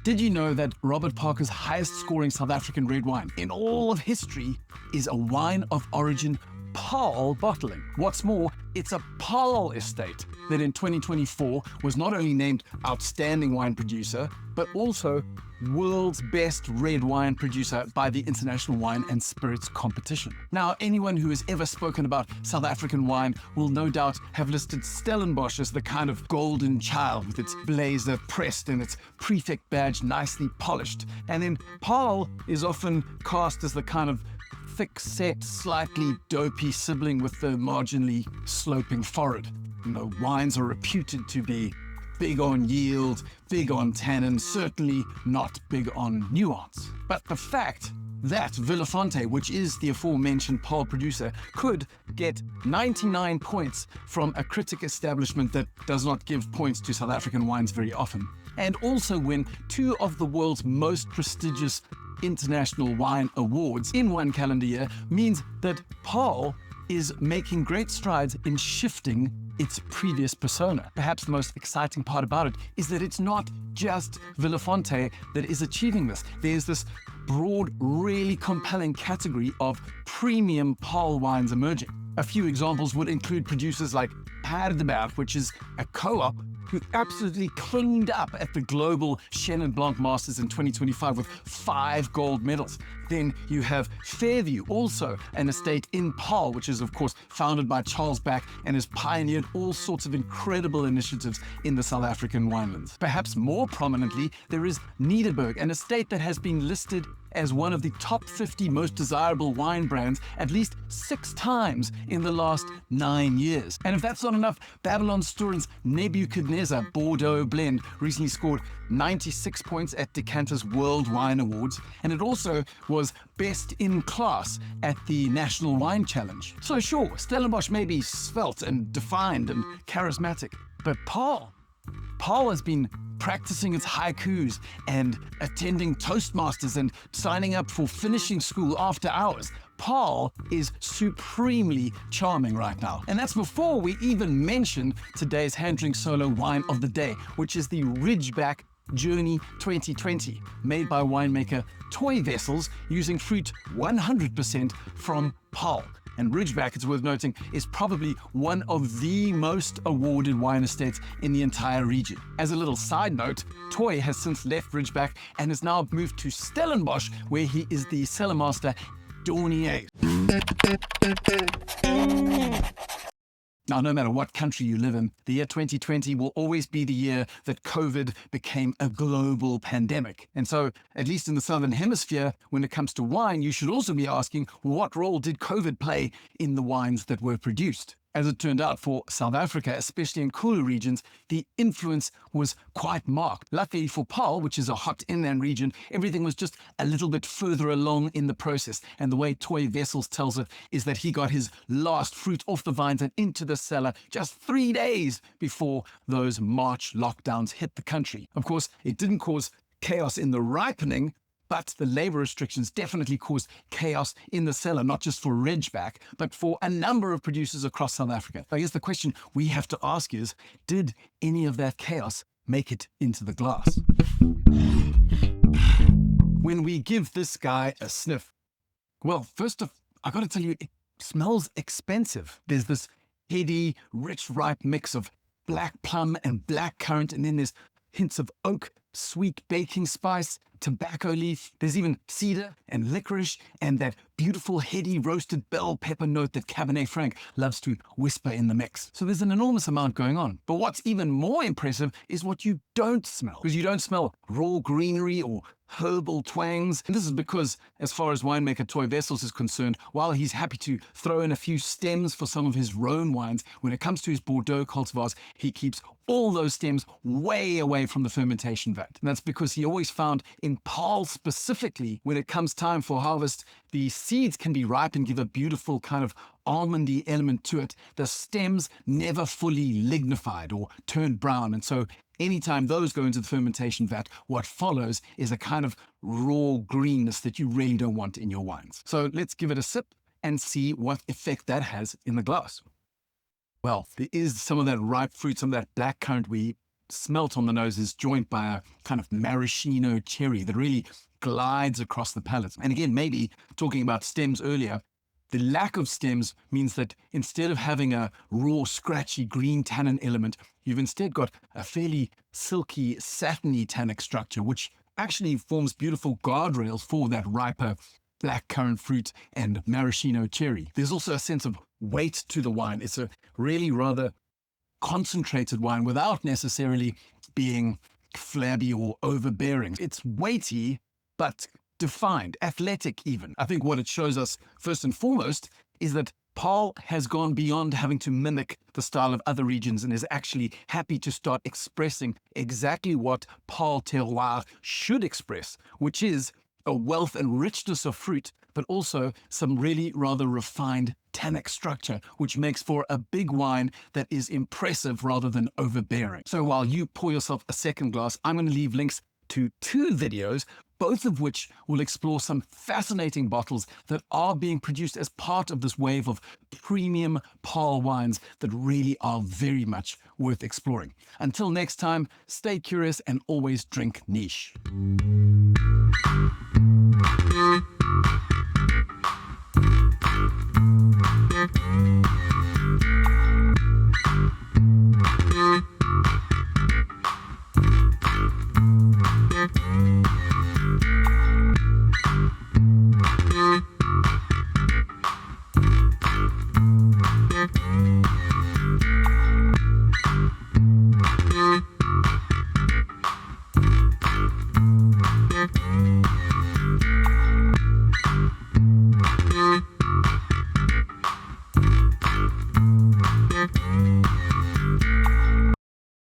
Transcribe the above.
Did you know that Robert Parker's highest scoring South African red wine in all of history is a wine of origin Paarl bottling? What's more, it's a Paarl estate that in 2024 was not only named Outstanding Wine Producer, but also World's Best Red Wine Producer by the International Wine and Spirits Competition. Now, anyone who has ever spoken about South African wine will no doubt have listed Stellenbosch as the kind of golden child with its blazer pressed and its prefect badge nicely polished. And then Paarl is often cast as the kind of thick-set, slightly dopey sibling with the marginally sloping forehead. You know, wines are reputed to be big on yield, big on tannin, certainly not big on nuance. But the fact that Villafonte, which is the aforementioned Paarl producer, could get 99 points from a critic establishment that does not give points to South African wines very often, and also win two of the world's most prestigious international wine awards in one calendar year means that Paarl is making great strides in shifting its previous persona. Perhaps the most exciting part about it is that it's not just Villafonte that is achieving this. There's this broad, really compelling category of premium Paarl wines emerging. A few examples would include producers like Ridgeback, which is a co-op who absolutely cleaned up at the global Chenin Blanc Masters in 2025 with 5 gold medals. Then you have Fairview, also an estate in Paarl, which is of course founded by Charles Back and has pioneered all sorts of incredible initiatives in the South African winelands. Perhaps more prominently, there is Nederburg, an estate that has been listed as one of the top 50 most desirable wine brands at least 6 times in the last 9 years. And if that's not enough, Babylon Sturin's Nebuchadnezzar Bordeaux blend recently scored 96 points at Decanter's World Wine Awards, and it also was best in class at the National Wine Challenge. So sure, Stellenbosch may be svelte and defined and charismatic, but Paarl has been practicing its haikus and attending Toastmasters and signing up for finishing school after hours. Paarl is supremely charming right now. And that's before we even mention today's hand drink solo wine of the day, which is the Ridgeback Journey 2020, made by winemaker Toy Vessels using fruit 100% from Paarl. And Ridgeback, it's worth noting, is probably one of the most awarded wine estates in the entire region. As a little side note, Toy has since left Ridgeback and has now moved to Stellenbosch, where he is the cellar master Dornier. Now, no matter what country you live in, the year 2020 will always be the year that COVID became a global pandemic. And so, at least in the Southern Hemisphere, when it comes to wine, you should also be asking, what role did COVID play in the wines that were produced? As it turned out, for South Africa, especially in cooler regions, the influence was quite marked. Luckily for Paarl, which is a hot inland region, everything was just a little bit further along in the process. And the way Toy Vessels tells it is that he got his last fruit off the vines and into the cellar just 3 days before those March lockdowns hit the country. Of course, it didn't cause chaos in the ripening, but the labor restrictions definitely caused chaos in the cellar, not just for Ridgeback, but for a number of producers across South Africa. I guess the question we have to ask is, did any of that chaos make it into the glass? When we give this guy a sniff, well, first off, I got to tell you, it smells expensive. There's this heady, rich, ripe mix of black plum and black currant, and then there's hints of oak, sweet baking spice, tobacco leaf. There's even cedar and licorice and that beautiful heady roasted bell pepper note that Cabernet Franc loves to whisper in the mix. So there's an enormous amount going on. But what's even more impressive is what you don't smell, because you don't smell raw greenery or herbal twangs. And this is because, as far as winemaker Toy Vessels is concerned, while he's happy to throw in a few stems for some of his Rhone wines, when it comes to his Bordeaux cultivars, he keeps all those stems way away from the fermentation vat. And that's because he always found in Paarl specifically, when it comes time for harvest, the seeds can be ripe and give a beautiful kind of almondy element to it. The stems never fully lignified or turned brown. And so anytime those go into the fermentation vat, what follows is a kind of raw greenness that you really don't want in your wines. So let's give it a sip and see what effect that has in the glass. Well, there is some of that ripe fruit, some of that black currant we smelt on the nose is joined by a kind of maraschino cherry that really glides across the palate. And again, maybe talking about stems earlier, the lack of stems means that instead of having a raw, scratchy green tannin element, you've instead got a fairly silky, satiny tannic structure, which actually forms beautiful guardrails for that riper black currant fruit and maraschino cherry. There's also a sense of weight to the wine. It's a really rather concentrated wine without necessarily being flabby or overbearing. It's weighty, but defined, athletic even. I think what it shows us first and foremost is that Paarl has gone beyond having to mimic the style of other regions and is actually happy to start expressing exactly what Paarl terroir should express, which is a wealth and richness of fruit, but also some really rather refined tannic structure, which makes for a big wine that is impressive rather than overbearing. So while you pour yourself a second glass, I'm going to leave links to 2 videos, both of which will explore some fascinating bottles that are being produced as part of this wave of premium Paarl wines that really are very much worth exploring. Until next time, stay curious and always drink niche.